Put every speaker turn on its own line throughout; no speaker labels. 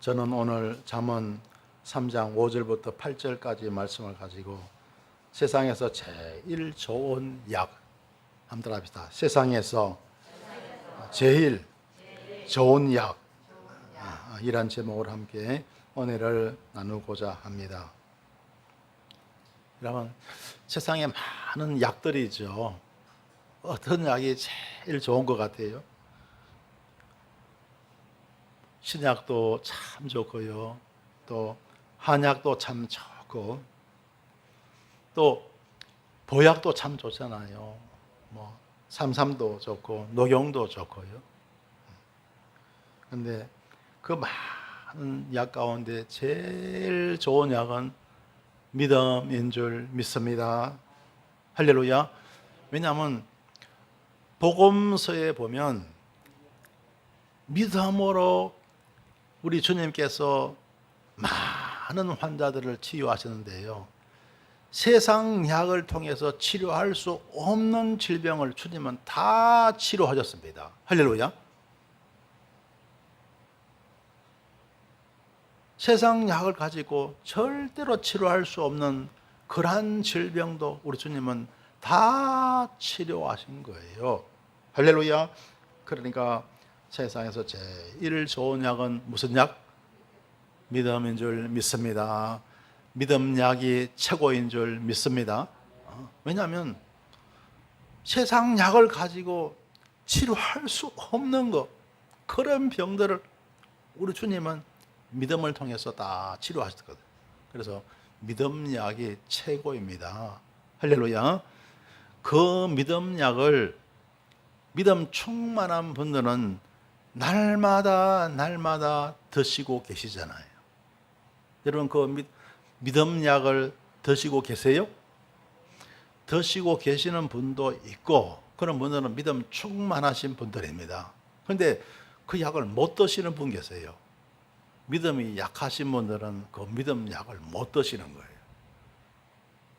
저는 오늘 잠언 3장 5절부터 8절까지 말씀을 가지고 세상에서 제일 좋은 약 한번 합시다. 세상에서 제일 좋은 약 이란 제목으로 함께 은혜를 나누고자 합니다. 여러분, 세상에 많은 약들이 있죠. 어떤 약이 제일 좋은 것 같아요? 신약도 참 좋고요. 또 한약도 참 좋고, 또 보약도 참 좋잖아요. 뭐 삼삼도 좋고 녹용도 좋고요. 그런데 그 많은 약 가운데 제일 좋은 약은 믿음인 줄 믿습니다. 할렐루야. 왜냐하면 복음서에 보면 믿음으로 우리 주님께서 많은 환자들을 치유하시는데요, 세상 약을 통해서 치료할 수 없는 질병을 주님은 다 치료하셨습니다. 할렐루야. 세상 약을 가지고 절대로 치료할 수 없는 그러한 질병도 우리 주님은 다 치료하신 거예요. 할렐루야. 그러니까 세상에서 제일 좋은 약은 무슨 약? 믿음인 줄 믿습니다. 믿음 약이 최고인 줄 믿습니다. 왜냐하면 세상 약을 가지고 치료할 수 없는 것, 그런 병들을 우리 주님은 믿음을 통해서 다 치료하셨거든요. 그래서 믿음 약이 최고입니다. 할렐루야. 그 믿음 약을 믿음 충만한 분들은 날마다 드시고 계시잖아요. 여러분, 그 믿음 약을 드시고 계세요? 드시고 계시는 분도 있고, 그런 분들은 믿음 충만하신 분들입니다. 그런데 그 약을 못 드시는 분 계세요. 믿음이 약하신 분들은 그 믿음 약을 못 드시는 거예요.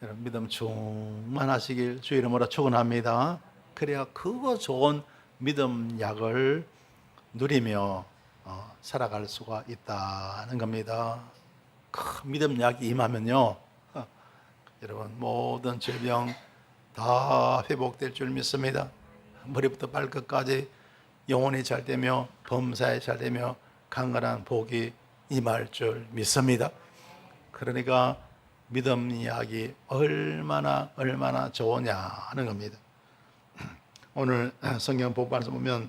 여러분, 믿음 충만하시길 주 이름으로 축원합니다. 그래야 그거 좋은 믿음 약을 누리며 살아갈 수가 있다는 겁니다. 그 믿음 약이 임하면요, 여러분, 모든 질병 다 회복될 줄 믿습니다. 머리부터 발끝까지 영혼이 잘 되며 범사에 잘 되며 강건한 복이 임할 줄 믿습니다. 그러니까 믿음 약이 얼마나 좋으냐는 겁니다. 오늘 성경 복음에서 보면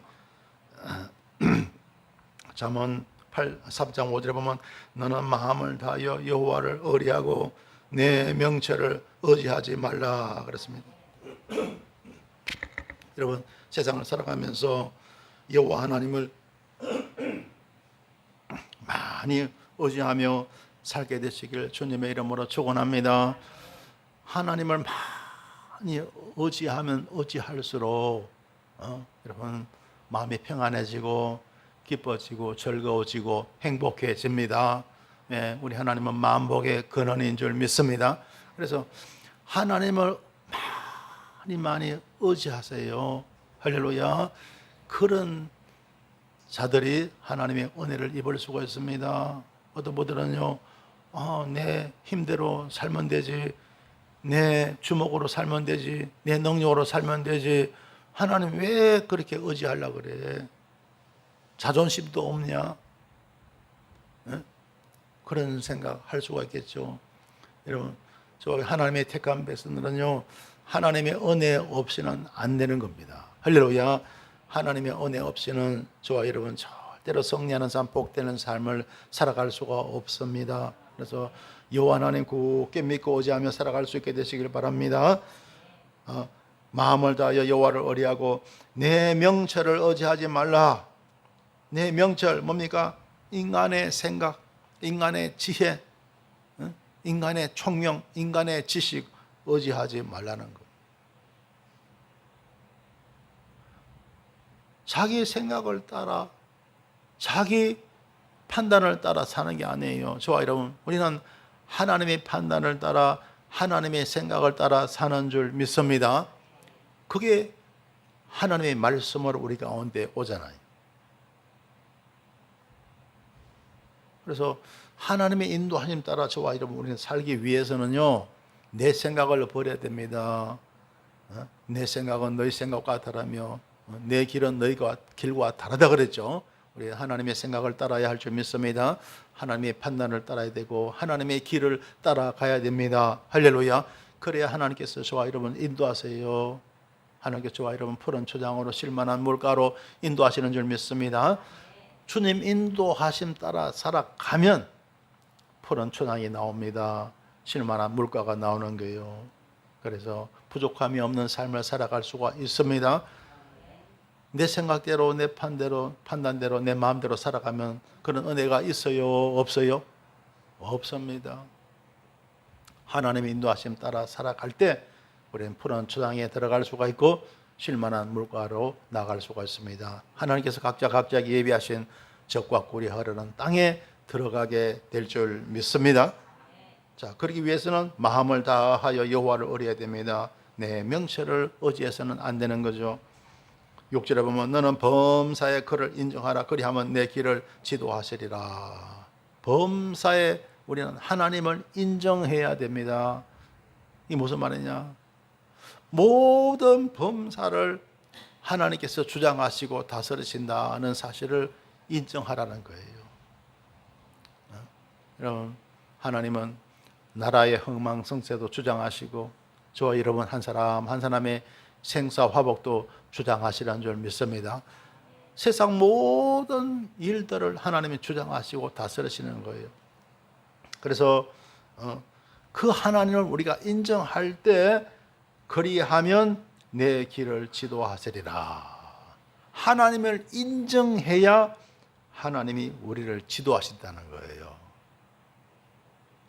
잠언 3장 5절에 보면 너는 마음을 다하여 여호와를 의뢰하고 내 명철을 의지하지 말라 그랬습니다. 여러분, 세상을 살아가면서 여호와 하나님을 많이 의지하며 살게 되시길 주님의 이름으로 축원합니다. 하나님을 많이 의지하면 의지할수록 여러분, 마음이 평안해지고 기뻐지고 즐거워지고 행복해집니다. 우리 하나님은 만복의 근원인 줄 믿습니다. 그래서 하나님을 많이 의지하세요. 할렐루야. 그런 자들이 하나님의 은혜를 입을 수가 있습니다. 어떤 분들은요, 내 힘대로 살면 되지, 내 주먹으로 살면 되지, 내 능력으로 살면 되지, 하나님 왜 그렇게 의지하려고 그래? 자존심도 없냐? 그런 생각 할 수가 있겠죠. 여러분, 저 하나님의 택한 백성들은요, 하나님의 은혜 없이는 안 되는 겁니다. 할렐루야. 하나님의 은혜 없이는 저와 여러분 절대로 승리하는 삶, 복되는 삶을 살아갈 수가 없습니다. 그래서 여호와 하나님 굳게 믿고 의지하며 살아갈 수 있게 되시길 바랍니다. 마음을 다하여 여호와를 의뢰하고 내 명철을 의지하지 말라. 내 명철 뭡니까? 인간의 생각, 인간의 지혜, 인간의 총명, 인간의 지식 의지하지 말라는 것. 자기 생각을 따라, 자기 판단을 따라 사는 게 아니에요. 저와 여러분, 우리는 하나님의 판단을 따라, 하나님의 생각을 따라 사는 줄 믿습니다. 그게 하나님의 말씀으로 우리 가운데 오잖아요. 그래서 하나님의 인도하심 따라 저와 여러분 우리는 살기 위해서는요, 내 생각을 버려야 됩니다. 내 생각은 너희 생각과 다르며 내 길은 너희 길과 다르다 그랬죠. 우리 하나님의 생각을 따라야 할 줄 믿습니다. 하나님의 판단을 따라야 되고 하나님의 길을 따라가야 됩니다. 할렐루야. 그래야 하나님께서 저와 여러분 인도하세요. 하나님께서 저와 여러분 푸른 초장으로 실만한 물가로 인도하시는 줄 믿습니다. 주님 인도하심 따라 살아가면 푸른 초장이 나옵니다. 실만한 물가가 나오는 거예요. 그래서 부족함이 없는 삶을 살아갈 수가 있습니다. 내 생각대로, 내 판단대로, 내 마음대로 살아가면 그런 은혜가 있어요? 없어요? 없습니다. 하나님의 인도하심 따라 살아갈 때 우리는 푸른 초장에 들어갈 수가 있고 쉴만한 물가로 나갈 수가 있습니다. 하나님께서 각자기 예비하신 적과 꿀이 흐르는 땅에 들어가게 될 줄 믿습니다. 자, 그러기 위해서는 마음을 다하여 여호와를 의뢰해야 됩니다. 내 명철을 의지해서는 안 되는 거죠. 6절에 보면 너는 범사에 그를 인정하라. 그리하면 내 길을 지도하시리라. 범사에 우리는 하나님을 인정해야 됩니다. 이게 무슨 말이냐? 모든 범사를 하나님께서 주장하시고 다스리신다는 사실을 인정하라는 거예요. 여러분, 하나님은 나라의 흥망성쇠도 주장하시고 저와 여러분 한 사람 한 사람의 생사 화복도 주장하시라는 줄 믿습니다. 세상 모든 일들을 하나님이 주장하시고 다스리시는 거예요. 그래서 그 하나님을 우리가 인정할 때 그리하면 내 길을 지도하시리라. 하나님을 인정해야 하나님이 우리를 지도하신다는 거예요.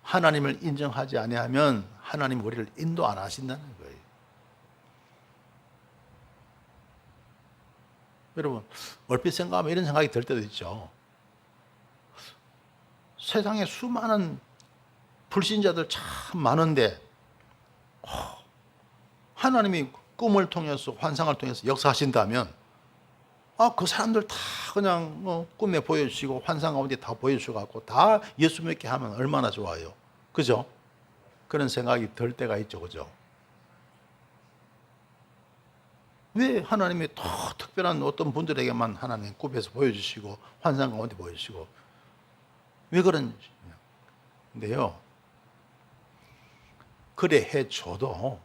하나님을 인정하지 아니하면 하나님 우리를 인도 안 하신다는 거예요. 여러분, 얼핏 생각하면 이런 생각이 들 때도 있죠. 세상에 수많은 불신자들 참 많은데 하나님이 꿈을 통해서 환상을 통해서 역사하신다면 그 사람들 다 그냥 꿈에 보여주시고 환상 가운데 다 보여주셔서 다 예수 믿게 하면 얼마나 좋아요. 그죠? 그런 생각이 들 때가 있죠. 그죠? 왜 하나님이 더 특별한 어떤 분들에게만 하나님 꿈에서 보여주시고 환상 가운데 보여주시고 왜 그런지. 근데요, 그래 해줘도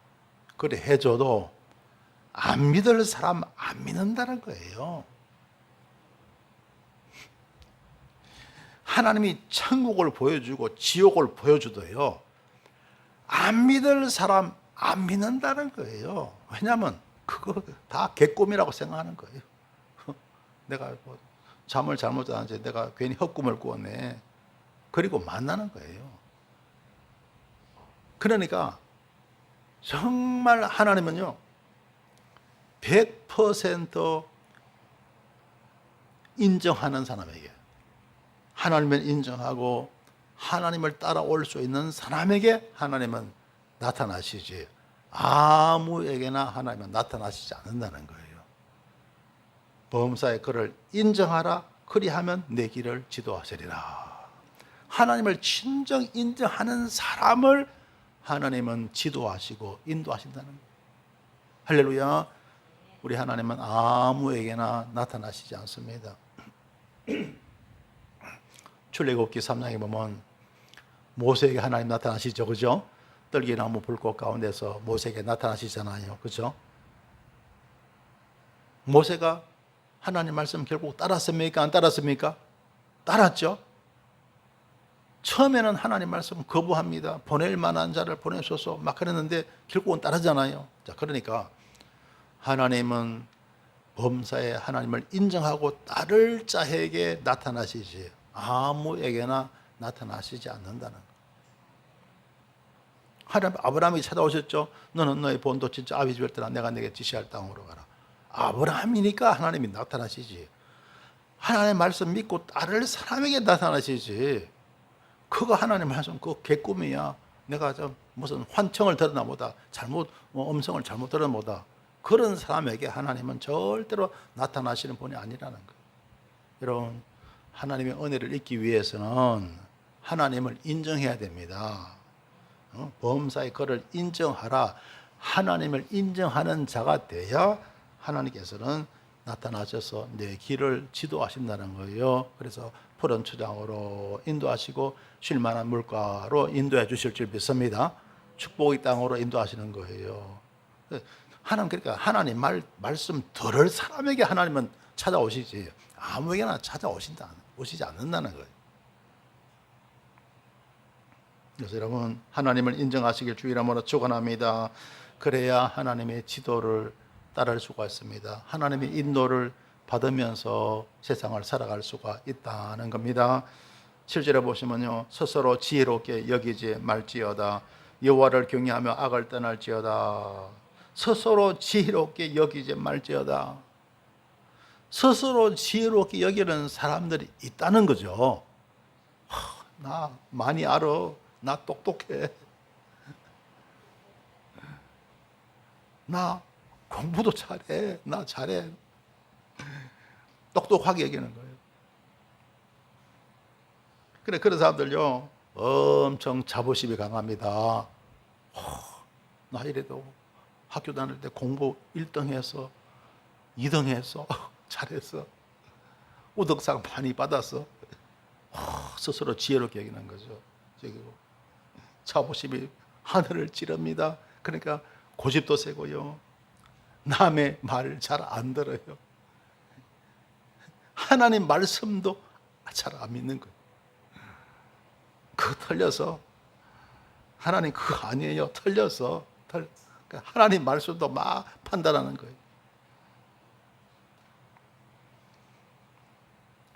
안 믿을 사람 안 믿는다는 거예요. 하나님이 천국을 보여주고 지옥을 보여주도요, 안 믿을 사람 안 믿는다는 거예요. 왜냐하면 그거 다 개꿈이라고 생각하는 거예요. 내가 잠을 잘못 잤는지 내가 괜히 헛꿈을 꾸었네. 그리고 만나는 거예요. 그러니까 정말 하나님은요 100% 인정하는 사람에게, 하나님을 인정하고 하나님을 따라올 수 있는 사람에게 하나님은 나타나시지 아무에게나 하나님은 나타나시지 않는다는 거예요. 범사에 그를 인정하라. 그리하면 내 길을 지도하시리라. 하나님을 진정 인정하는 사람을 하나님은 지도하시고 인도하신다는 거예요. 할렐루야. 우리 하나님은 아무에게나 나타나시지 않습니다. 출애굽기 3장에 보면 모세에게 하나님 나타나시죠. 그죠? 떨기나무 불꽃 가운데서 모세에게 나타나시잖아요. 그죠? 모세가 하나님 말씀 결국 따랐습니까? 안 따랐습니까? 따랐죠. 처음에는 하나님 말씀 거부합니다. 보낼 만한 자를 보내셔서 막 그랬는데 결국은 따르잖아요. 자, 그러니까 하나님은 범사에 하나님을 인정하고 따를 자에게 나타나시지 아무에게나 나타나시지 않는다는 거예요. 하나님 아브라함이 찾아오셨죠. 너는 너의 본토 진짜 아비집 때나 내가 내게 지시할 땅으로 가라. 아브라함이니까 하나님이 나타나시지. 하나님의 말씀 믿고 따를 사람에게 나타나시지. 그거 하나님 말씀 그거 개꿈이야. 내가 좀 무슨 환청을 들었나 보다. 음성을 잘못 들었나 보다. 그런 사람에게 하나님은 절대로 나타나시는 분이 아니라는 거예요. 여러분, 하나님의 은혜를 잊기 위해서는 하나님을 인정해야 됩니다. 범사의 그를 인정하라. 하나님을 인정하는 자가 돼야 하나님께서는 나타나셔서 내 길을 지도하신다는 거예요. 그래서 푸른 초장으로 인도하시고 쉴만한 물가로 인도해 주실 줄 믿습니다. 축복의 땅으로 인도하시는 거예요. 하나님, 그러니까 하나님 말씀 들을 사람에게 하나님은 찾아오시지 아무에게나 오시지 않는다는 거예요. 그래서 여러분, 하나님을 인정하시길 주 이름으로 축원합니다. 그래야 하나님의 지도를 따를 수가 있습니다. 하나님의 인도를 받으면서 세상을 살아갈 수가 있다는 겁니다. 7절에 보시면요, 스스로 지혜롭게 여기지 말지어다. 여호와를 경외하며 악을 떠날지어다. 스스로 지혜롭게 여기지 말지어다. 스스로 지혜롭게 여기는 사람들이 있다는 거죠. 나 많이 알아. 나 똑똑해. 나 공부도 잘해. 나 잘해. 똑똑하게 여기는 거예요. 그런 사람들요, 엄청 자부심이 강합니다. 나 이래도 학교 다닐 때 공부 1등 해서 2등 해서 잘했어. 우등상 많이 받았어. 스스로 지혜롭게 여기는 거죠. 자부심이 하늘을 찌릅니다. 그러니까 고집도 세고요. 남의 말을 잘 안 들어요. 하나님 말씀도 잘 안 믿는 거예요. 그거 틀려서 하나님 그거 아니에요. 틀려서 그러니까 하나님 말씀도 막 판단하는 거예요.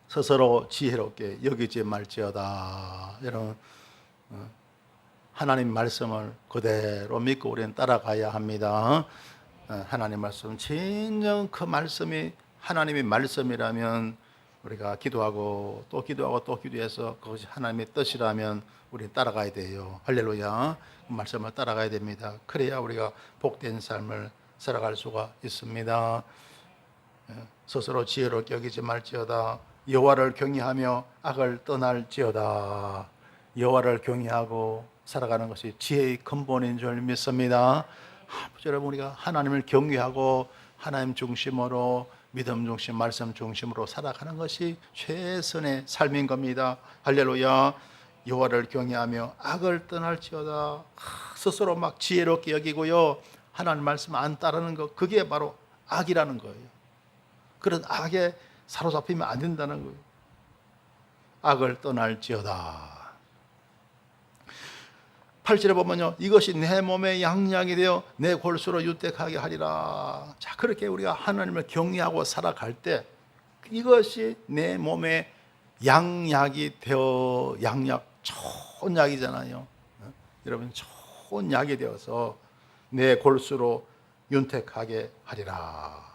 스스로 지혜롭게 여기지 말지어다. 여러분, 하나님 말씀을 그대로 믿고 우리는 따라가야 합니다. 하나님 말씀, 진정 그 말씀이 하나님의 말씀이라면 우리가 기도하고 또 기도하고 또 기도해서 그것이 하나님의 뜻이라면 우리는 따라가야 돼요. 할렐루야. 그 말씀을 따라가야 됩니다. 그래야 우리가 복된 삶을 살아갈 수가 있습니다. 스스로 지혜롭게 여기지 말지어다. 여호와를 경외하며 악을 떠날지어다. 여호와를 경외하고 살아가는 것이 지혜의 근본인 줄 믿습니다. 여러분, 우리가 하나님을 경외하고 하나님 중심으로 믿음 중심, 말씀 중심으로 살아가는 것이 최선의 삶인 겁니다. 할렐루야. 여호와를 경외하며 악을 떠날지어다. 스스로 막 지혜롭게 여기고요, 하나님 말씀 안 따르는 것, 그게 바로 악이라는 거예요. 그런 악에 사로잡히면 안 된다는 거예요. 악을 떠날지어다. 8절에 보면요, 이것이 내 몸의 양약이 되어 내 골수로 유tek하게 하리라. 자, 그렇게 우리가 하나님을 경외하고 살아갈 때 이것이 내 몸의 양약이 되어, 양약, 좋은 약이잖아요. 여러분, 좋은 약이 되어서 내 골수로 윤택하게 하리라.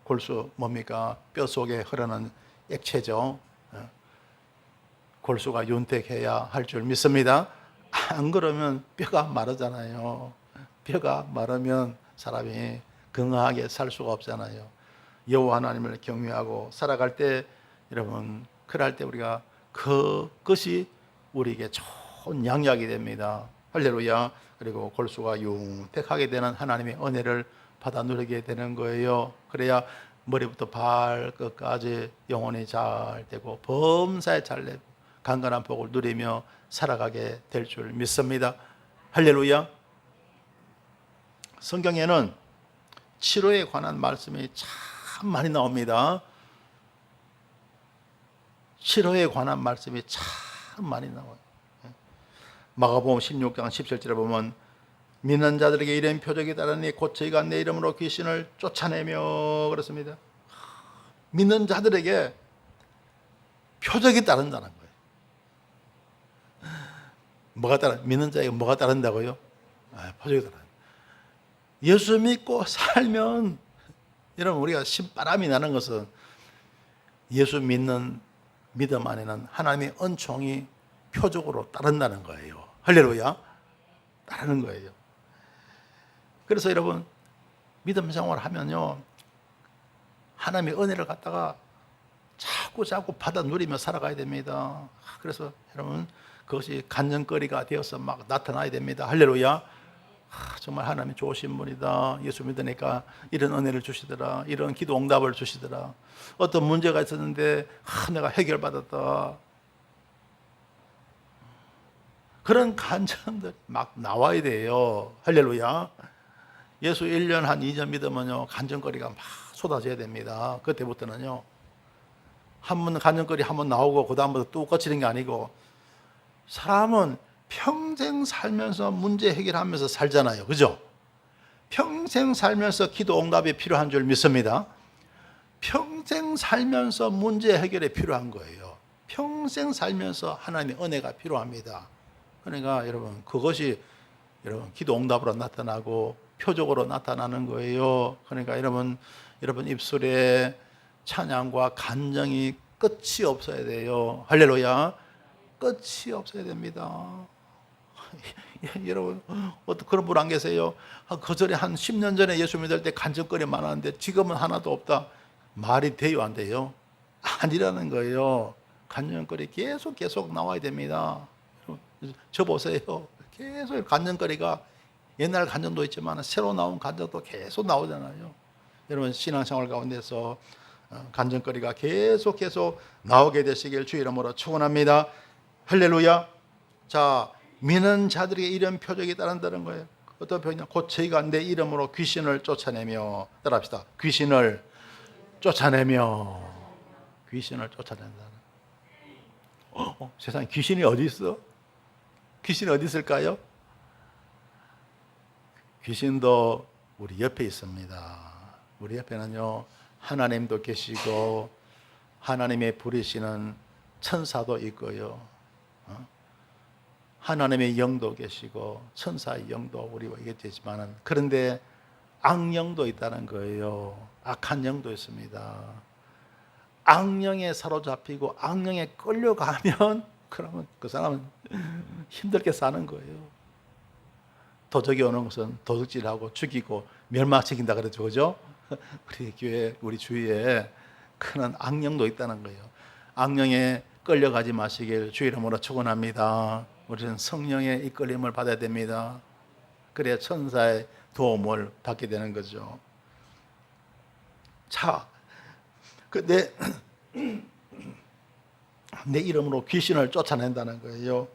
골수 뭡니까? 뼈 속에 흐르는 액체죠. 골수가 윤택해야 할 줄 믿습니다. 안 그러면 뼈가 마르잖아요. 뼈가 마르면 사람이 건강하게 살 수가 없잖아요. 여호와 하나님을 경외하고 살아갈 때, 여러분, 그럴 때 우리가 그것이 우리에게 좋은 양약이 됩니다. 할렐루야. 그리고 골수가 윤택하게 되는 하나님의 은혜를 받아 누리게 되는 거예요. 그래야 머리부터 발끝까지 영혼이 잘 되고 범사에 잘 되고 강건한 복을 누리며 살아가게 될 줄 믿습니다. 할렐루야. 성경에는 치료에 관한 말씀이 참 많이 나옵니다. 치료에 관한 말씀이 참 많이 나와요. 마가복음 16장 17절에 보면 믿는 자들에게 이런 표적이 따르니 곧 저희가 내 이름으로 귀신을 쫓아내며 그렇습니다. 믿는 자들에게 표적이 따른다는 거예요. 믿는 자에게 뭐가 따른다고요? 표적이 따른다. 예수 믿고 살면, 여러분, 우리가 신바람이 나는 것은 예수 믿는 믿음 안에는 하나님의 은총이 표적으로 따른다는 거예요. 할렐루야. 따르는 거예요. 그래서 여러분, 믿음 생활을 하면요, 하나님의 은혜를 갖다가 자꾸 자꾸 받아 누리며 살아가야 됩니다. 그래서 여러분 그것이 간증거리가 되어서 막 나타나야 됩니다. 할렐루야. 정말 하나님이 좋으신 분이다. 예수 믿으니까 이런 은혜를 주시더라. 이런 기도 응답을 주시더라. 어떤 문제가 있었는데 내가 해결받았다. 그런 간증들이 막 나와야 돼요. 할렐루야. 예수 1년 한 2년 믿으면요 간증거리가 막 쏟아져야 됩니다. 그때부터는요 한 번 간증거리 한 번 나오고 그 다음부터 또 꺼치는 게 아니고, 사람은 평생 살면서 문제 해결하면서 살잖아요. 그죠? 평생 살면서 기도 응답이 필요한 줄 믿습니다. 평생 살면서 문제 해결이 필요한 거예요. 평생 살면서 하나님의 은혜가 필요합니다. 그러니까 여러분 그것이 여러분 기도 응답으로 나타나고 표적으로 나타나는 거예요. 그러니까 여러분 입술에 찬양과 간정이 끝이 없어야 돼요. 할렐루야. 끝이 없어야 됩니다. 여러분 어떤 그런 분 안 계세요? 그 전에 한 10년 전에 예수 믿을 때 간증거리 많았는데 지금은 하나도 없다. 말이 돼요, 안 돼요? 아니라는 거예요. 간증거리 계속 나와야 됩니다. 저 보세요. 계속 간증거리가, 옛날 간증도 있지만 새로 나온 간증도 계속 나오잖아요. 여러분 신앙생활 가운데서 간증거리가 계속 나오게 되시길 주 이름으로 축원합니다. 할렐루야. 자, 믿는 자들에게 이런 표적이 따른다는 거예요. 어떤 표적이냐? 곧 저희가 내 이름으로 귀신을 쫓아내며, 따라합시다. 귀신을 쫓아내며. 귀신을 쫓아낸다는. 세상에 귀신이 어디 있어? 귀신이 어디 있을까요? 귀신도 우리 옆에 있습니다. 우리 옆에는요 하나님도 계시고 하나님의 부르시는 천사도 있고요, 하나님의 영도 계시고 천사의 영도 우리와 있겠지만은, 그런데 악령도 있다는 거예요. 악한 영도 있습니다. 악령에 사로잡히고 악령에 끌려가면 그러면 그 사람은 힘들게 사는 거예요. 도적이 오는 것은 도둑질하고 죽이고 멸망시킨다 그러죠. 그죠? 우리 교회, 우리 주위에 큰 악령도 있다는 거예요. 악령에 끌려가지 마시길 주 이름으로 축원합니다. 우리는 성령의 이끌림을 받아야 됩니다. 그래야 천사의 도움을 받게 되는 거죠. 자, 내 이름으로 귀신을 쫓아낸다는 거예요.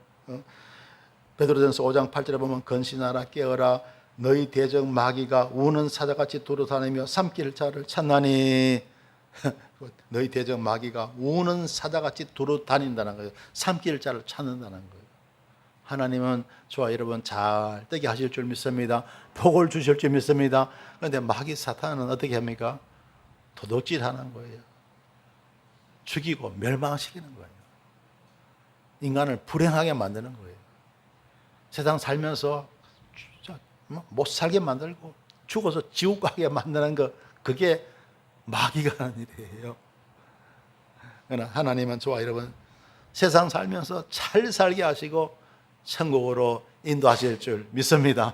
베드로전서 5장 8절에 보면 건신하라 깨어라 너희 대적 마귀가 우는 사자같이 두루다니며 삼킬 자를 찾나니. 너희 대적 마귀가 우는 사자같이 두루다닌다는 거예요. 삼킬 자를 찾는다는 거예요. 하나님은 저와 여러분 잘 되게 하실 줄 믿습니다. 복을 주실 줄 믿습니다. 그런데 마귀 사탄은 어떻게 합니까? 도둑질하는 거예요. 죽이고 멸망시키는 거예요. 인간을 불행하게 만드는 거예요. 세상 살면서 못 살게 만들고 죽어서 지옥 가게 만드는 거, 그게 마귀가 하는 일이에요. 그러나 하나님은 저와 여러분 세상 살면서 잘 살게 하시고 천국으로 인도하실 줄 믿습니다.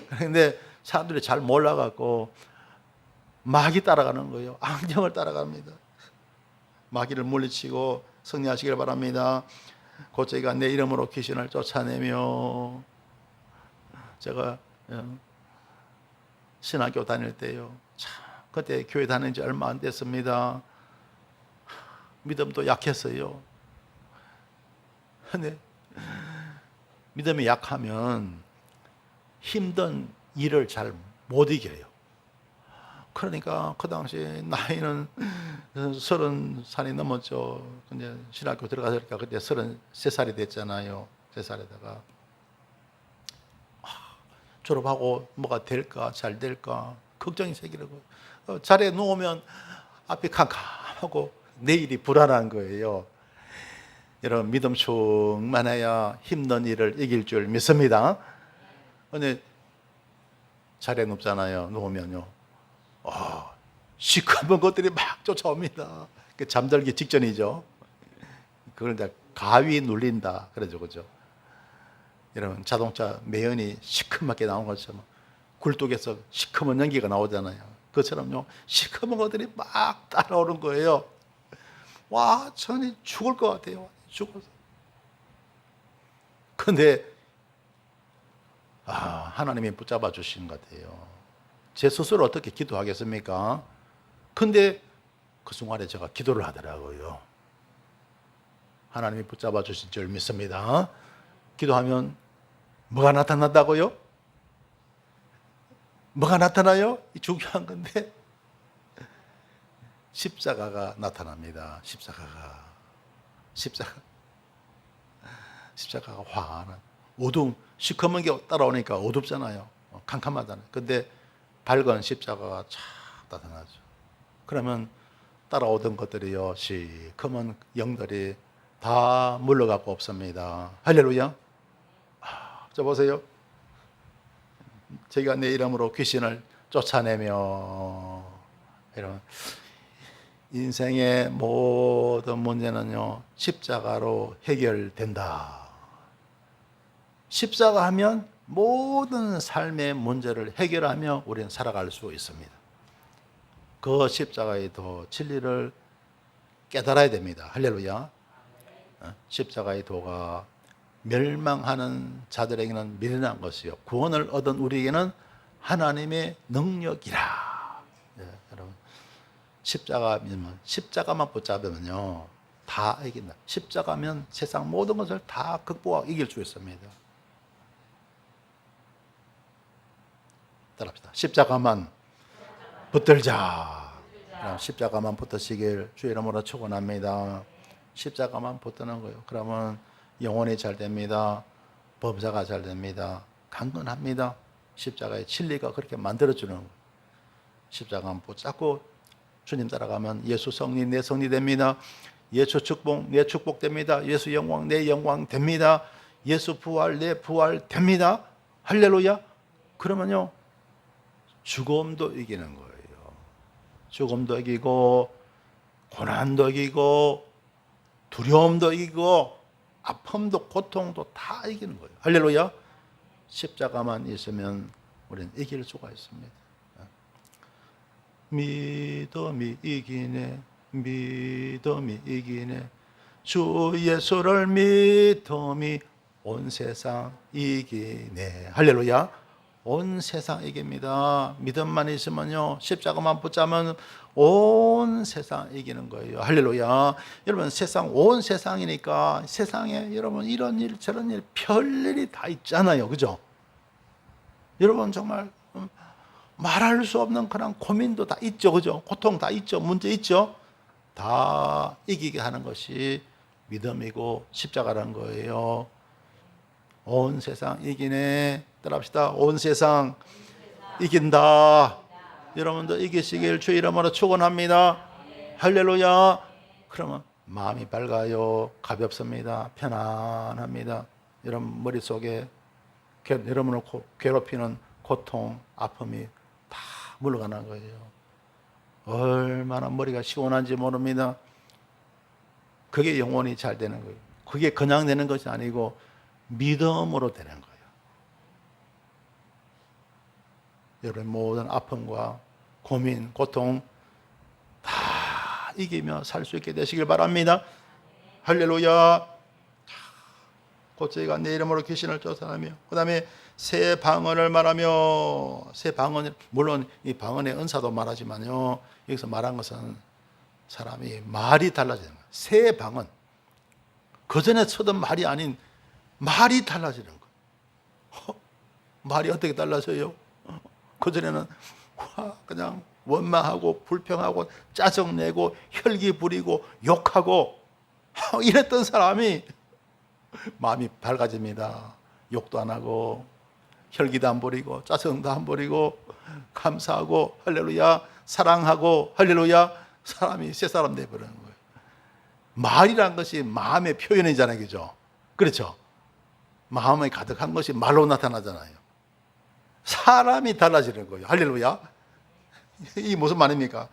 그런데 사람들이 잘 몰라갖고 마귀 따라가는 거예요. 악령을 따라갑니다. 마귀를 물리치고 승리하시길 바랍니다. 곧 저희가 내 이름으로 귀신을 쫓아내며, 제가 신학교 다닐 때요, 참 그때 교회 다닌 지 얼마 안 됐습니다. 믿음도 약했어요. 근데 믿음이 약하면 힘든 일을 잘 못 이겨요. 그러니까 그 당시 나이는 30살이 넘었죠. 근데 신학교 들어가니까 그때 33살이 됐잖아요. 3살에다가 졸업하고 뭐가 될까, 잘 될까 걱정이 생기고, 자리에 누우면 앞이 캄캄하고 내일이 불안한 거예요. 여러분 믿음 충만해야 힘든 일을 이길 줄 믿습니다. 근데 자리에 눕잖아요. 누우면요, 시커먼 것들이 막 쫓아옵니다. 잠들기 직전이죠. 그걸 이제 가위 눌린다 그러죠, 그죠? 여러분 자동차 매연이 시커멓게 나온 것처럼 굴뚝에서 시커먼 연기가 나오잖아요. 그것처럼요 시커먼 것들이 막 따라오는 거예요. 완전히 죽을 것 같아요. 죽어서. 근데 하나님이 붙잡아 주신 것 같아요. 제 스스로 어떻게 기도하겠습니까? 근데 그 순간에 제가 기도를 하더라고요. 하나님이 붙잡아 주신 줄 믿습니다. 기도하면 뭐가 나타난다고요? 뭐가 나타나요? 중요한 건데 십자가가 나타납니다. 십자가가 환한 시커먼 게 따라오니까 어둡잖아요. 캄캄하잖아요. 근데 밝은 십자가가 쫙 나타나죠. 그러면 따라오던 것들이요, 시커먼 영들이 다 물러가고 없습니다. 할렐루야. 저 보세요. 제가 내 이름으로 귀신을 쫓아내며 이런 인생의 모든 문제는요, 십자가로 해결된다. 십자가 하면 모든 삶의 문제를 해결하며 우리는 살아갈 수 있습니다. 그 십자가의 도 진리를 깨달아야 됩니다. 할렐루야. 십자가의 도가 멸망하는 자들에게는 미련한 것이요, 구원을 얻은 우리에게는 하나님의 능력이라. 여러분, 십자가만 붙잡으면요 다 이긴다. 십자가면 세상 모든 것을 다 극복하고 이길 수 있습니다. 따라합시다. 십자가만 붙들자. 십자가만 붙으시길 주의 이름으로 축원합니다. 십자가만 붙드는 거예요. 그러면 영혼이 잘 됩니다. 범사가 잘 됩니다. 강건합니다. 십자가의 진리가 그렇게 만들어주는 거예요. 십자가만 붙잡고 주님 따라가면 예수 성리 내 성리 됩니다. 예수 축복 내 축복 됩니다. 예수 영광 내 영광 됩니다. 예수 부활 내 부활 됩니다. 할렐루야. 그러면요 죽음도 이기는 거예요. 죽음도 이기고 고난도 이기고 두려움도 이기고 아픔도 고통도 다 이기는 거예요. 할렐루야. 십자가만 있으면 우리는 이길 수가 있습니다. 믿음이 이기네, 믿음이 이기네, 주 예수를 믿음이 온 세상 이기네. 할렐루야. 온 세상 이깁니다. 믿음만 있으면요, 십자가만 붙잡으면 온 세상 이기는 거예요. 할렐루야. 여러분, 온 세상이니까 세상에 여러분 이런 일 저런 일 별일이 다 있잖아요. 그죠? 여러분 정말 말할 수 없는 그런 고민도 다 있죠. 그죠? 고통 다 있죠. 문제 있죠. 다 이기게 하는 것이 믿음이고 십자가라는 거예요. 온 세상 이기네. 따라합시다. 온 세상 이긴다. 여러분도 이기시길 주의 이름으로 축원합니다. 할렐루야. 그러면 마음이 밝아요. 가볍습니다. 편안합니다. 여러분 머릿속에 여러분을 괴롭히는 고통, 아픔이 다 물러가는 거예요. 얼마나 머리가 시원한지 모릅니다. 그게 영혼이 잘 되는 거예요. 그게 그냥 되는 것이 아니고 믿음으로 되는 거예요. 여러분 모든 아픔과 고민, 고통 다 이기며 살 수 있게 되시길 바랍니다. 할렐루야. 곧 저희가 내 이름으로 귀신을 쫓아내며 그 다음에 새 방언을 말하며, 새 방언, 물론 이 방언의 은사도 말하지만요, 여기서 말한 것은 사람이 말이 달라지는 거예요. 새 방언, 그전에 쓰던 말이 아닌 말이 달라지는 거예요. 말이 어떻게 달라져요? 그전에는 그냥 원망하고 불평하고 짜증내고 혈기 부리고 욕하고 이랬던 사람이 마음이 밝아집니다. 욕도 안 하고 혈기도 안 부리고 짜증도 안 부리고 감사하고 할렐루야, 사랑하고 할렐루야, 사람이 새 사람 되어버리는 거예요. 말이란 것이 마음의 표현이잖아요. 그죠? 그렇죠? 마음에 가득한 것이 말로 나타나잖아요. 사람이 달라지는 거예요. 할렐루야. 이게 무슨 말입니까?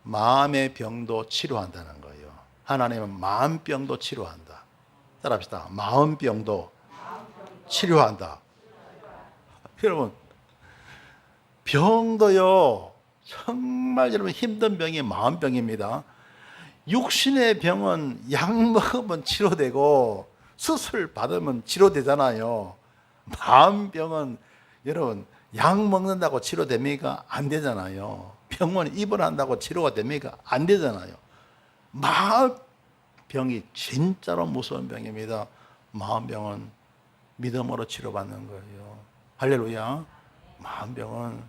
마음의 병도 치료한다는 거예요. 하나님은 마음병도 치료한다. 따라합시다. 마음병도 치료한다. 여러분, 병도요, 정말 여러분 힘든 병이 마음병입니다. 육신의 병은 약 먹으면 치료되고 수술 받으면 치료되잖아요. 마음병은 여러분 약 먹는다고 치료됩니까? 안 되잖아요. 병원 입원한다고 치료가 됩니까? 안 되잖아요. 마음병이 진짜로 무서운 병입니다. 마음병은 믿음으로 치료받는 거예요. 할렐루야. 마음병은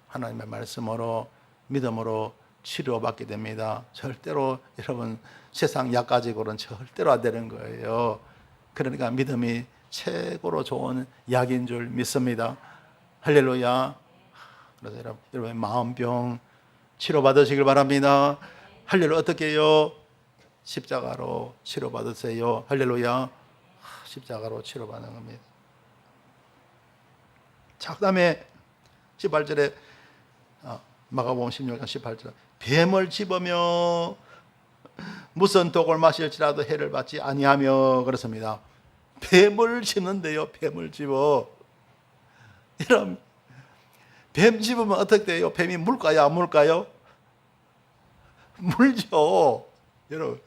하나님의 말씀으로 믿음으로 치료받게 됩니다. 절대로 여러분 세상 약 가지고는 절대로 안 되는 거예요. 그러니까 믿음이 최고로 좋은 약인 줄 믿습니다. 할렐루야. 그래서 여러분 마음병 치료받으시길 바랍니다. 할렐루야. 어떻게 해요? 십자가로 치료받으세요. 할렐루야. 십자가로 치료받는 겁니다. 자, 그 다음에 18절에 마가복음 16장 18절 뱀을 집으며 무슨 독을 마실지라도 해를 받지 아니하며 그렇습니다. 뱀을 집는데요. 뱀을 집어. 여러분 뱀 집으면 어떻게 돼요? 뱀이 물까요? 안 물까요? 물죠. 여러분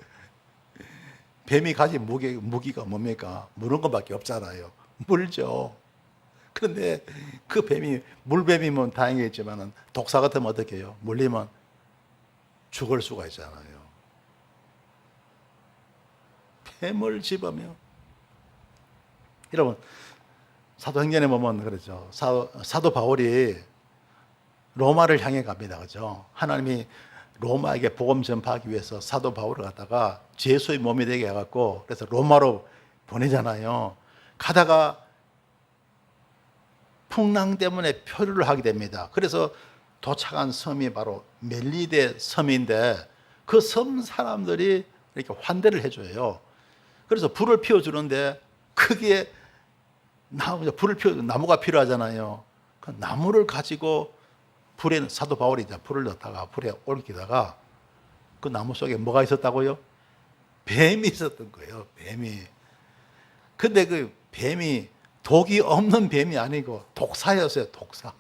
뱀이 가진 무기가 뭡니까? 무는 것밖에 없잖아요. 물죠. 그런데 그 뱀이 물뱀이면 다행이겠지만 독사 같으면 어떻게 해요? 물리면 죽을 수가 있잖아요. 뱀을 집으며 여러분 사도행전에 보면 그렇죠. 사도 바울이 로마를 향해 갑니다. 그죠? 하나님이 로마에게 복음 전파하기 위해서 사도 바울을 갖다가 제수의 몸이 되게 해갖고 그래서 로마로 보내잖아요. 가다가 풍랑 때문에 표류를 하게 됩니다. 그래서 도착한 섬이 바로 멜리데 섬인데 그 섬 사람들이 이렇게 환대를 해줘요. 그래서 불을 피워주는데 크게 나무가 필요하잖아요. 그 나무를 가지고 불에 사도 바울이 이제 불을 넣다가 불에 옮기다가 그 나무 속에 뭐가 있었다고요? 뱀이 있었던 거예요. 뱀이. 근데 그 뱀이 독이 없는 뱀이 아니고 독사였어요. 독사.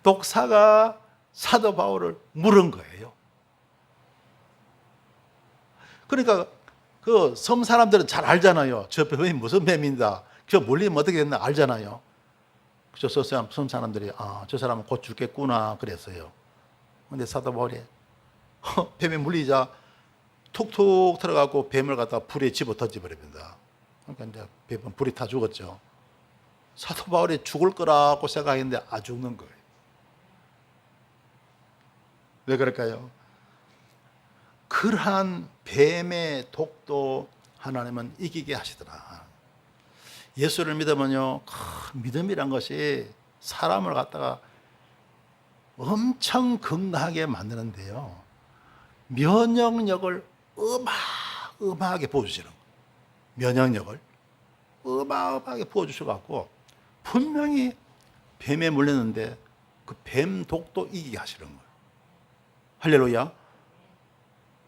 독사가 사도 바울을 물은 거예요. 그러니까 그 섬 사람들은 잘 알잖아요. 저 뱀이 무슨 뱀인다. 저 물리면 어떻게 됐나 알잖아요. 저 섬 사람들이 저 사람은 곧 죽겠구나 그랬어요. 근데 사도 바울이 뱀에 물리자 툭툭 들어가고 뱀을 갖다 불에 집어 던져버립니다. 그러니까 이제 뱀은 불이 타 죽었죠. 사도 바울이 죽을 거라고 생각했는데 안 죽는 거예요. 왜 그럴까요? 그러한 뱀의 독도 하나님은 이기게 하시더라. 예수를 믿으면요, 믿음이란 것이 사람을 갖다가 엄청 건강하게 만드는데요, 면역력을 어마어마하게 부어주시는 거예요. 면역력을 어마어마하게 부어주셔갖고 분명히 뱀에 물렸는데 그 뱀 독도 이기게 하시는 거예요. 할렐루야.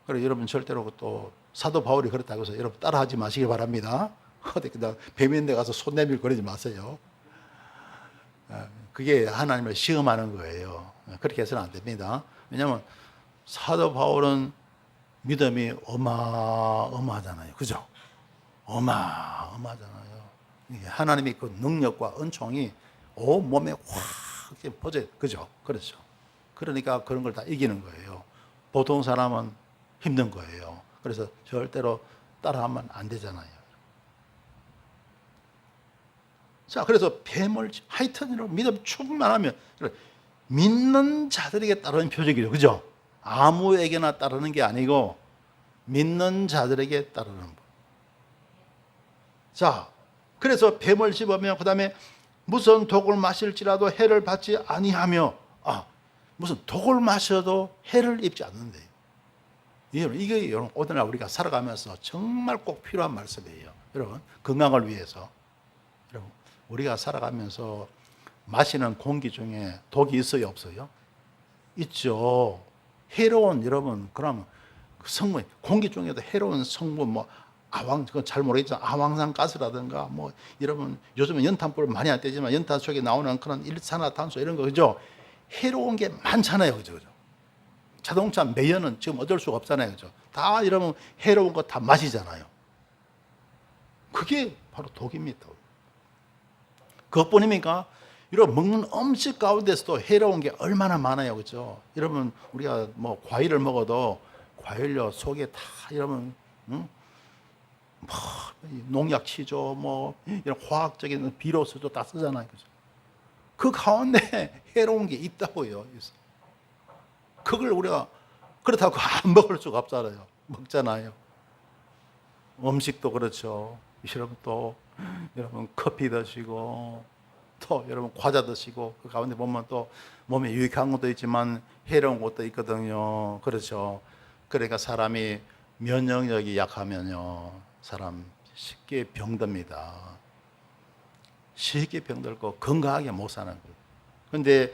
그래서 여러분 절대로 또 사도 바울이 그렇다고 해서 여러분 따라하지 마시기 바랍니다. 어디 그냥 뱀인 데 가서 손 내밀 거리지 마세요. 그게 하나님을 시험하는 거예요. 그렇게 해서는 안 됩니다. 왜냐하면 사도 바울은 믿음이 어마어마하잖아요. 그죠? 어마어마하잖아요. 하나님의 그 능력과 은총이 온 몸에 확 퍼져요. 그죠? 그렇죠. 그러니까 그런 걸 다 이기는 거예요. 보통 사람은 힘든 거예요. 그래서 절대로 따라하면 안 되잖아요. 자, 그래서 뱀을 하여튼 믿음 충만하면 믿는 자들에게 따르는 표적이죠. 그죠? 아무에게나 따르는 게 아니고 믿는 자들에게 따르는 법. 자, 그래서 뱀을 집으며 그다음에 무슨 독을 마실지라도 해를 받지 아니하며 무슨 독을 마셔도 해를 입지 않는데요. 이게 여러분 오늘날 우리가 살아가면서 정말 꼭 필요한 말씀이에요. 여러분 건강을 위해서. 여러분 우리가 살아가면서 마시는 공기 중에 독이 있어요, 없어요? 있죠. 해로운 여러분 그럼 성분 공기 중에도 해로운 성분 그건 잘 모르겠지만 아황산 가스라든가 여러분 요즘은 연탄불 많이 안 떼지만 연탄 속에 나오는 그런 일산화탄소 이런 거 그죠? 해로운 게 많잖아요, 그죠? 자동차 매연은 지금 어쩔 수가 없잖아요. 그죠? 다 이러면 해로운 거 다 마시잖아요. 그게 바로 독입니다. 그것뿐입니까? 이런 먹는 음식 가운데서도 해로운 게 얼마나 많아요. 그죠? 여러분, 우리가 뭐 과일을 먹어도 과일료 속에 다 이러면, 뭐 농약 치죠. 뭐 이런 화학적인 비료수도 다 쓰잖아요. 그죠? 그 가운데 해로운 게 있다고요. 그걸 우리가 그렇다고 안 먹을 수가 없잖아요. 먹잖아요. 음식도 그렇죠. 여러분 또 여러분 커피 드시고 또 여러분 과자 드시고 그 가운데 보면 또 몸에 유익한 것도 있지만 해로운 것도 있거든요. 그렇죠. 그러니까 사람이 면역력이 약하면요, 사람 쉽게 병듭니다. 쉽게 병들고 건강하게 못 사는 거예요. 그런데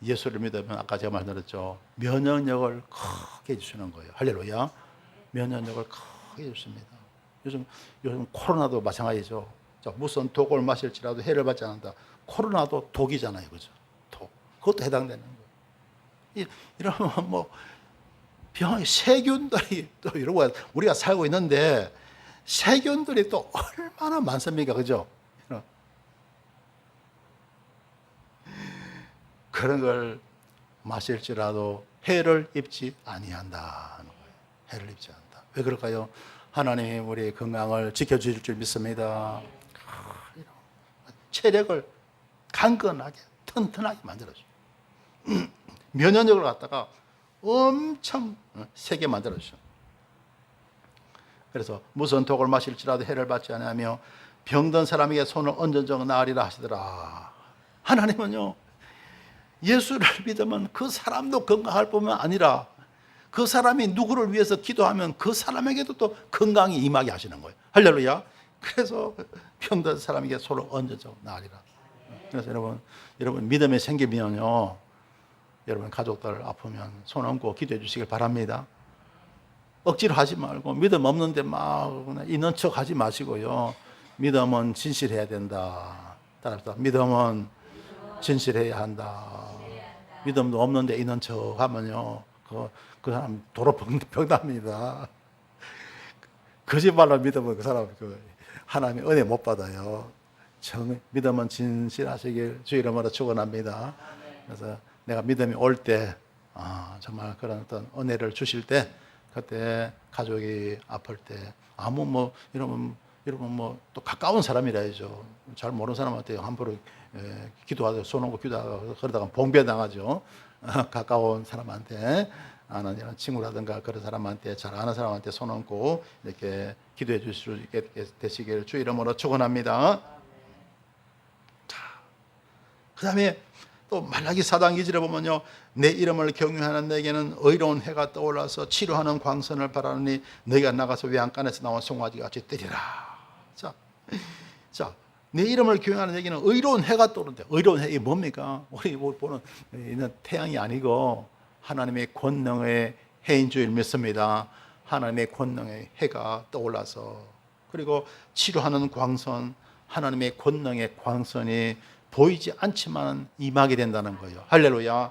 예수를 믿으면 아까 제가 말씀드렸죠. 면역력을 크게 해주시는 거예요. 할렐루야. 면역력을 크게 해주십니다. 요즘 코로나도 마찬가지죠. 자, 무슨 독을 마실지라도 해를 받지 않는다. 코로나도 독이잖아요. 그죠? 독. 그것도 해당되는 거예요. 이러면 뭐, 병이 세균들이 또 이러고 우리가 살고 있는데 세균들이 또 얼마나 많습니까? 그죠? 그런 걸 마실지라도 해를 입지 아니한다는 거예요. 해를 입지 않는다. 왜 그럴까요? 하나님이 우리의 건강을 지켜주실 줄 믿습니다. 체력을 강건하게 튼튼하게 만들어줘요. 면역력을 갖다가 엄청 세게 만들어줘요. 그래서 무슨 독을 마실지라도 해를 받지 않으며 병든 사람에게 손을 얹은 적 나으리라 하시더라. 하나님은요, 예수를 믿으면 그 사람도 건강할 뿐만 아니라 그 사람이 누구를 위해서 기도하면 그 사람에게도 또 건강이 임하게 하시는 거예요. 할렐루야. 그래서 병든 사람에게 손을 얹어줘 나으리라. 그래서 여러분 믿음이 생기면요, 여러분 가족들 아프면 손 얹고 기도해 주시길 바랍니다. 억지로 하지 말고 믿음 없는데 막 있는 척 하지 마시고요. 믿음은 진실해야 된다. 따라합시다. 믿음은 진실해야 한다. 믿음도 없는데 있는 척 하면요, 그 사람 도로 병납니다. 거짓말로 믿으면 그 사람 하나님의 은혜 못 받아요. 믿음은 진실하시길 주 이름으로 축원합니다. 그래서 내가 믿음이 올 때, 정말 그런 어떤 은혜를 주실 때, 그때 가족이 아플 때, 이러면 또 가까운 사람이라야죠. 잘 모르는 사람한테 함부로 기도하고 손 얹고 기도하고 그러다가 봉변당하죠. 가까운 사람한테, 아는 이런 친구라든가 그런 사람한테, 잘 아는 사람한테 손 얹고 이렇게 기도해 주실 수 있게 되시기를 주 이름으로 축원합니다. 자, 그 다음에 또 말라기 4장 2절에 보면요, 내 이름을 경유하는 내게는 의로운 해가 떠올라서 치료하는 광선을 바라니 너희가 나가서 외양간에서 나온 송아지 같이 뜨리라. 자, 내 이름을 경유하는 내게는 의로운 해가 떠오른다. 의로운 해, 이게 뭡니까? 우리 보는 있는 태양이 아니고 하나님의 권능의 해인 줄 믿습니다. 하나님의 권능의 해가 떠올라서, 그리고 치료하는 광선, 하나님의 권능의 광선이 보이지 않지만 임하게 된다는 거예요. 할렐루야.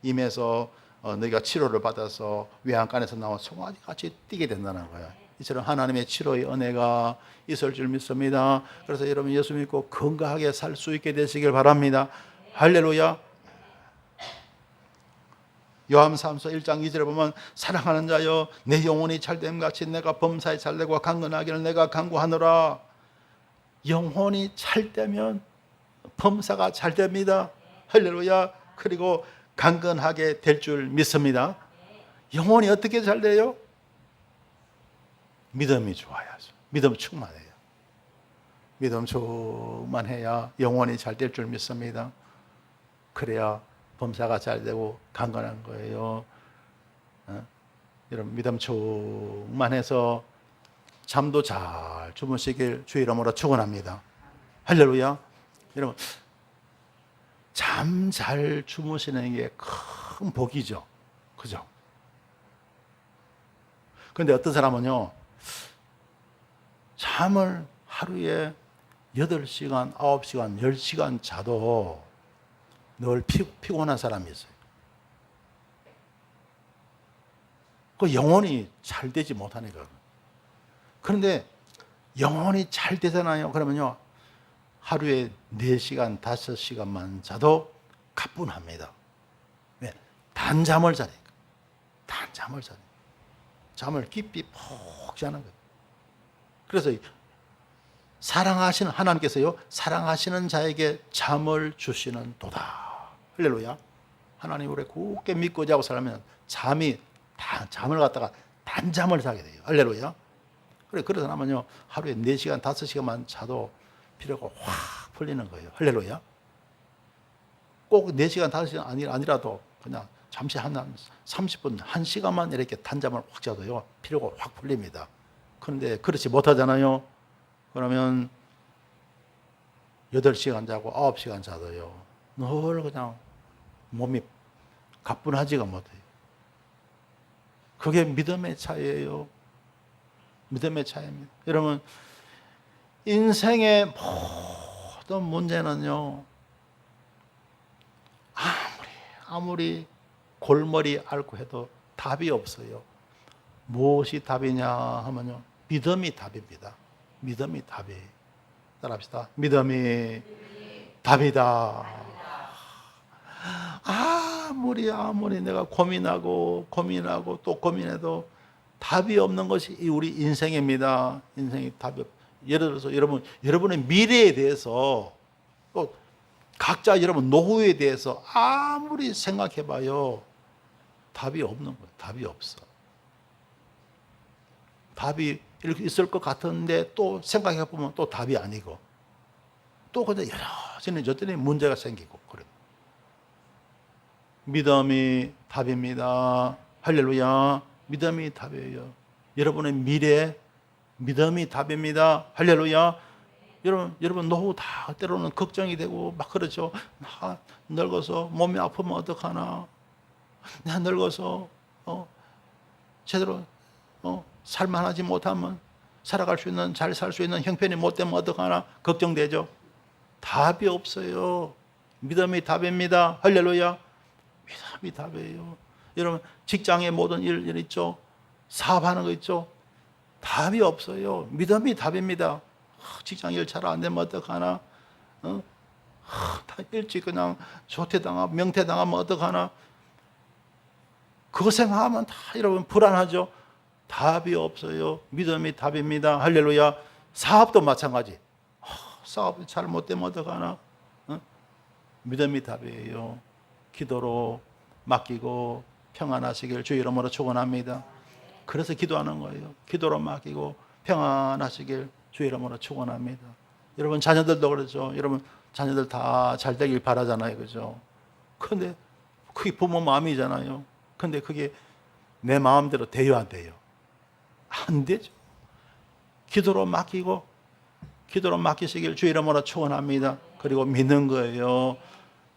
임해서 너희가 치료를 받아서 외양간에서 나온 송아지 같이 뛰게 된다는 거예요. 이처럼 하나님의 치료의 은혜가 있을 줄 믿습니다. 그래서 여러분 예수 믿고 건강하게 살 수 있게 되시길 바랍니다. 할렐루야. 요한삼서 1장 2절에 보면 사랑하는 자여 내 영혼이 찰됨같이 내가 범사에 찰되고 강건하기를 내가 간구하노라. 영혼이 찰되면 범사가 찰됩니다. 할렐루야. 그리고 강건하게 될 줄 믿습니다. 영혼이 어떻게 찰돼요? 믿음이 좋아야죠. 믿음 충만해요. 믿음 충만해야 영혼이 잘 될 줄 믿습니다. 그래야 범사가 잘 되고 강건한 거예요. 여러분 믿음 충만해서 잠도 잘 주무시길 주 이름으로 축원합니다. 할렐루야. 여러분 잠 잘 주무시는 게 큰 복이죠. 그죠? 그런데 어떤 사람은요, 잠을 하루에 8시간, 9시간, 10시간 자도 늘 피곤한 사람이 있어요. 그 영혼이 잘 되지 못하니까. 그런데 영혼이 잘 되잖아요. 그러면요, 하루에 4시간, 5시간만 자도 가뿐합니다. 왜? 단잠을 자니까. 단잠을 자니까. 잠을 깊이 푹 자는 거예요. 그래서 사랑하시는 하나님께서요, 사랑하시는 자에게 잠을 주시는 도다. 할렐루야. 하나님 우리 굳게 믿고 자고 살면 잠을 갖다가 단잠을 자게 돼요. 할렐루야. 그래서 나면요, 하루에 4시간, 5시간만 자도 피로가 확 풀리는 거예요. 할렐루야. 꼭 4시간, 5시간 아니라도 그냥 잠시 한 30분, 1시간만 이렇게 단잠을 확 자도요, 피로가 확 풀립니다. 그런데 그렇지 못하잖아요. 그러면 8시간 자고 9시간 자도요, 늘 그냥 몸이 가뿐하지가 못해요. 그게 믿음의 차이예요. 믿음의 차이입니다. 여러분, 인생의 모든 문제는요, 아무리 골머리 앓고 해도 답이 없어요. 무엇이 답이냐 하면요, 믿음이 답입니다. 믿음이 답이에요. 따라합시다. 믿음이 답이다. 아무리 내가 고민하고 또 고민해도 답이 없는 것이 우리 인생입니다. 인생이 답이 없. 예를 들어서 여러분의 미래에 대해서, 또 각자 여러분 노후에 대해서 아무리 생각해봐요, 답이 없는 거예요. 답이 없어. 답이 이렇게 있을 것 같은데 또 생각해보면 또 답이 아니고, 또 근데 여전히 문제가 생기고 그래요. 믿음이 답입니다. 할렐루야. 믿음이 답이에요. 여러분의 미래, 믿음이 답입니다. 할렐루야. 여러분 노후 다 때로는 걱정이 되고 막 그러죠. 늙어서 몸이 아프면 어떡하나. 내가 늙어서 제대로 살만하지 못하면, 살아갈 수 있는, 잘 살 수 있는 형편이 못 되면 어떡하나 걱정되죠. 답이 없어요. 믿음이 답입니다. 할렐루야. 믿음이 답이에요. 여러분 직장의 모든 일 있죠. 사업하는 거 있죠. 답이 없어요. 믿음이 답입니다. 직장 일 잘 안 되면 어떡하나. 다 일찍 그냥 조퇴당하고 명퇴당하면 어떡하나. 그거 생각하면 다 여러분 불안하죠. 답이 없어요. 믿음이 답입니다. 할렐루야. 사업도 마찬가지. 사업이 잘못되면 어떡하나. 믿음이 답이에요. 기도로 맡기고 평안하시길 주 이름으로 축원합니다. 그래서 기도하는 거예요. 기도로 맡기고 평안하시길 주 이름으로 축원합니다. 여러분 자녀들도 그러죠. 여러분 자녀들 다 잘 되길 바라잖아요. 그죠? 근데 그게 부모 마음이잖아요. 근데 그게 내 마음대로 돼요, 안 돼요? 안 되죠. 기도로 맡기시길 주 이름으로 축원합니다. 그리고 믿는 거예요.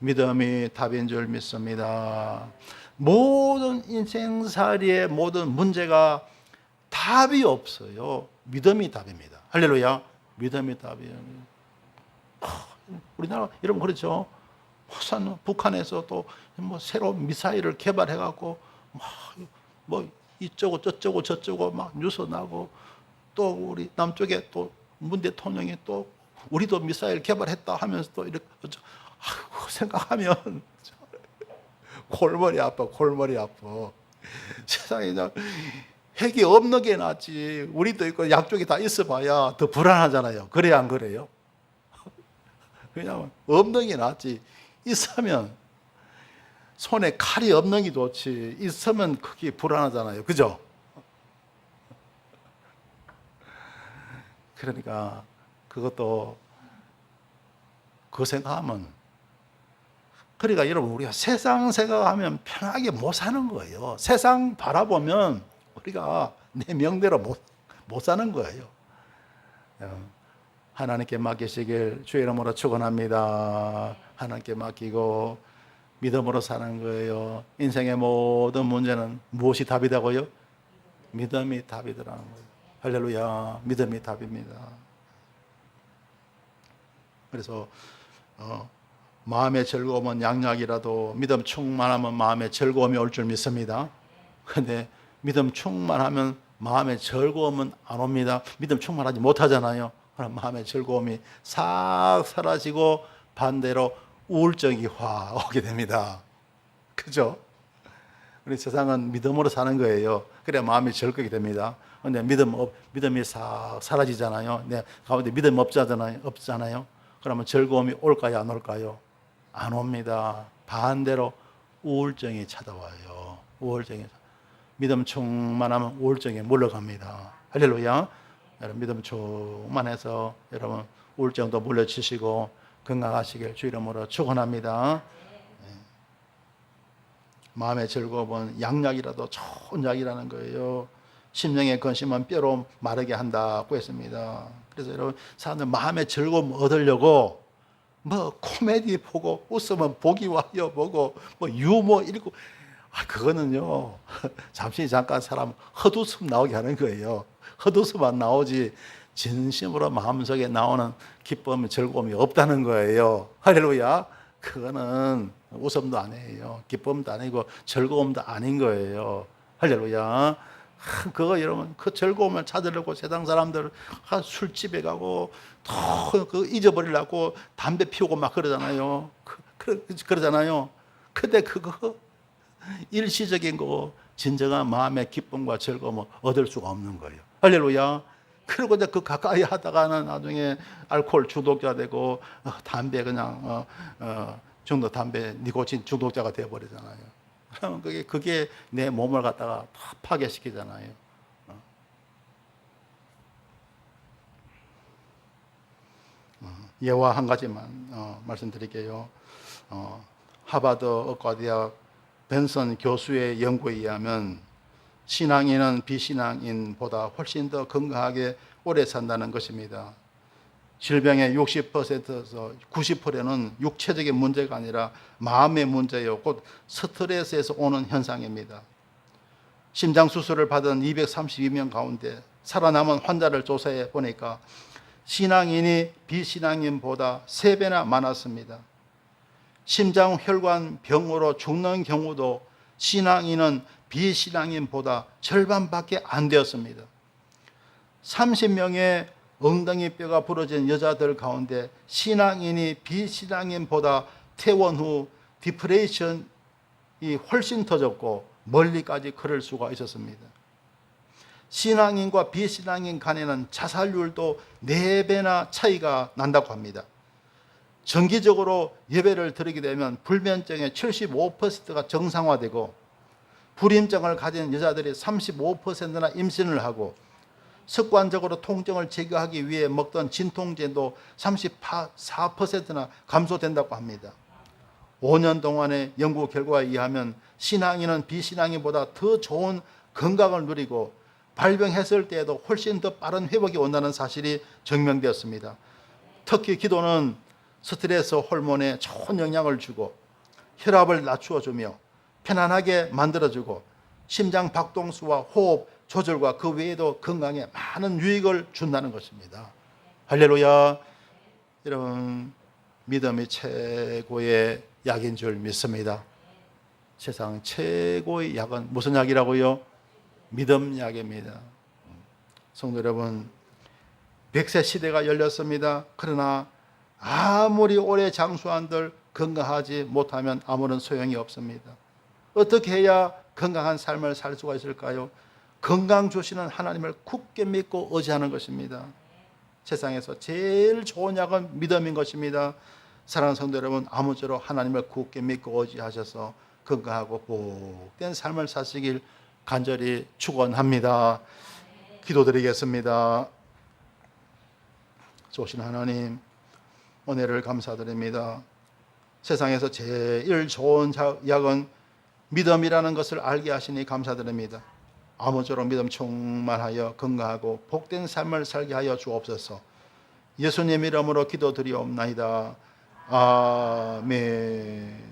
믿음이 답인 줄 믿습니다. 모든 인생살이의 모든 문제가 답이 없어요. 믿음이 답입니다. 할렐루야. 믿음이 답이에요. 우리나라 여러분 그렇죠. 북한에서 또 새로운 미사일을 개발해갖고 뭐 이쪽고 저쪽고 막 뉴스 나고, 또 우리 남쪽에 또 문 대통령이 또 우리도 미사일 개발했다 하면서 또 이렇게 생각하면 골머리 아파. 세상에 핵이 없는 게 낫지. 우리도 있고 양쪽이 다 있어봐야 더 불안하잖아요. 그래야 안 그래요? 왜냐하면 없는 게 낫지. 있으면 손에 칼이 없는 게 좋지. 있으면 그게 불안하잖아요. 그죠? 그러니까 그것도 그 생각하면, 그러니까 여러분 우리가 세상 생각하면 편하게 못 사는 거예요. 세상 바라보면 우리가 내 명대로 못 사는 거예요. 하나님께 맡기시길 주의 이름으로 축원합니다. 하나님께 맡기고 믿음으로 사는 거예요. 인생의 모든 문제는 무엇이 답이다고요? 믿음이 답이더라는 거예요. 할렐루야. 믿음이 답입니다. 그래서 마음의 즐거움은 양약이라도 믿음 충만하면 마음의 즐거움이 올 줄 믿습니다. 그런데 믿음 충만하면 마음의 즐거움은 안 옵니다. 믿음 충만하지 못하잖아요. 그럼 마음의 즐거움이 싹 사라지고 반대로 우울증이 확 오게 됩니다. 그죠? 우리 세상은 믿음으로 사는 거예요. 그래야 마음이 즐겁게 됩니다. 근데 믿음이 싹 사라지잖아요. 내 가운데 믿음 없잖아요. 그러면 즐거움이 올까요? 안 올까요? 안 옵니다. 반대로 우울증이 찾아와요. 믿음 충만하면 우울증이 물러갑니다. 할렐루야. 여러분 믿음 충만해서 여러분 우울증도 물려치시고 건강하시길 주 이름으로 축원합니다. 마음의 즐거움은 양약이라도 좋은 약이라는 거예요. 심령의 근심은 뼈로 마르게 한다고 했습니다. 그래서 여러분 사람들 마음의 즐거움 얻으려고 뭐 코미디 보고 웃으면 복이 와요 보고 뭐 유머 읽고 그거는요 잠깐 사람 헛웃음 나오게 하는 거예요. 헛웃음 안 나오지 진심으로 마음속에 나오는 기쁨 즐거움이 없다는 거예요. 할렐루야. 그거는 웃음도 아니에요. 기쁨도 아니고 즐거움도 아닌 거예요. 할렐루야. 그거 여러분 그 즐거움을 찾으려고 세상 사람들 술집에 가고 또 잊어버리려고 담배 피우고 막 그러잖아요. 그러잖아요. 근데 그거 일시적인 거 진정한 마음의 기쁨과 즐거움을 얻을 수가 없는 거예요. 할렐루야. 그리고 이제 그 가까이 하다가는 나중에 알코올 중독자 되고 담배 그냥 담배 니코틴 중독자가 되어버리잖아요. 그러면 그게 내 몸을 갖다가 다 파괴시키잖아요. 예화 한 가지만 말씀드릴게요. 하버드 의과대학 벤슨 교수의 연구에 의하면 신앙인은 비신앙인보다 훨씬 더 건강하게 오래 산다는 것입니다. 질병의 60%에서 90%는 육체적인 문제가 아니라 마음의 문제요. 곧 스트레스에서 오는 현상입니다. 심장 수술을 받은 232명 가운데 살아남은 환자를 조사해 보니까 신앙인이 비신앙인보다 3배나 많았습니다. 심장혈관 병으로 죽는 경우도 신앙인은 비신앙인보다 절반밖에 안 되었습니다. 30명의 엉덩이 뼈가 부러진 여자들 가운데 신앙인이 비신앙인보다 퇴원 후 디프레션이 훨씬 더 적고 멀리까지 걸을 수가 있었습니다. 신앙인과 비신앙인 간에는 자살률도 4배나 차이가 난다고 합니다. 정기적으로 예배를 드리게 되면 불면증의 75%가 정상화되고 불임증을 가진 여자들이 35%나 임신을 하고 습관적으로 통증을 제거하기 위해 먹던 진통제도 34%나 감소된다고 합니다. 5년 동안의 연구 결과에 의하면 신앙인은 비신앙인보다 더 좋은 건강을 누리고 발병했을 때에도 훨씬 더 빠른 회복이 온다는 사실이 증명되었습니다. 특히 기도는 스트레스 호르몬에 좋은 영향을 주고 혈압을 낮추어주며 편안하게 만들어주고 심장 박동수와 호흡 조절과 그 외에도 건강에 많은 유익을 준다는 것입니다. 할렐루야. 여러분 믿음이 최고의 약인 줄 믿습니다. 세상 최고의 약은 무슨 약이라고요? 믿음 약입니다. 성도 여러분 100세 시대가 열렸습니다. 그러나 아무리 오래 장수한들 건강하지 못하면 아무런 소용이 없습니다. 어떻게 해야 건강한 삶을 살 수가 있을까요? 건강 주시는 하나님을 굳게 믿고 의지하는 것입니다. 세상에서 제일 좋은 약은 믿음인 것입니다. 사랑하는 성도 여러분, 아무쪼록 하나님을 굳게 믿고 의지하셔서 건강하고 복된 삶을 사시길 간절히 축원합니다. 기도드리겠습니다. 좋으신 하나님, 은혜를 감사드립니다. 세상에서 제일 좋은 약은 믿음이라는 것을 알게 하시니 감사드립니다. 아무쪼록 믿음 충만하여 건강하고 복된 삶을 살게 하여 주옵소서. 예수님 이름으로 기도드리옵나이다. 아멘.